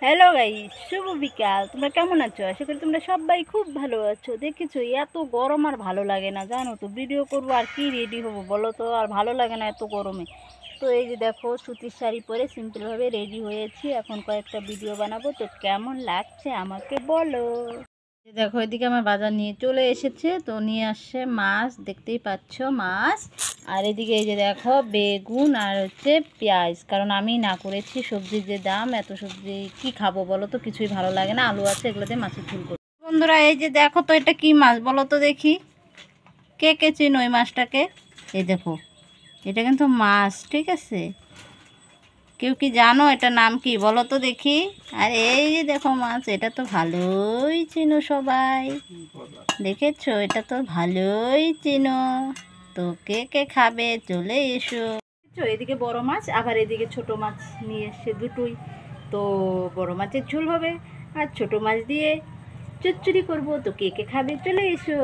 Hello guys, শুভ বিকাল। তোমরা কেমন আছো? আশা করি তোমরা সবাই খুব ভালো আছো। দেখেছো এত গরম আর ভালো লাগে না, জানো তো। ভিডিও করবো আর কি রেডি হবো বলো তো, আর ভালো লাগে না এত গরমে। তো এই যে দেখো, সুতির শাড়ি পরে সিম্পলভাবে রেডি হয়েছি। এখন কয়েকটা ভিডিও বানাবো, তো কেমন লাগছে আমাকে বলো। দেখো, এদিকে আমার বাজার নিয়ে চলে এসেছে, তো নিয়ে আসছে মাছ, দেখতেই পাচ্ছ মাছ। আর এদিকে এই যে দেখো বেগুন আর হচ্ছে পেঁয়াজ, কারণ আমি না করেছি। সবজির যে দাম, এত সবজি কি খাবো বলো তো, কিছুই ভালো লাগে না। আলু আছে, এগুলো দিয়ে মাছের ঝোল করবো। বন্ধুরা এই যে দেখো তো, এটা কি মাছ বলো তো দেখি, কে কে চেনো ওই মাছটাকে? এই দেখো, এটা কিন্তু মাছ, ঠিক আছে? কেউ কি জানো এটা নাম কি বলো তো দেখি? আর এই যে দেখো মাছ, এটা তো ভালোই চেনো সবাই, দেখেছো? এটা তো ভালোই চেনো। তো কে কে খাবে চলে এসো। এদিকে বড় মাছ, আবার এদিকে ছোট মাছ নিয়ে এসে দুটোই। তো বড় মাছের ঝোল হবে, আর ছোট মাছ দিয়ে চচ্চড়ি করব। তো কে কে খাবে চলে এসো।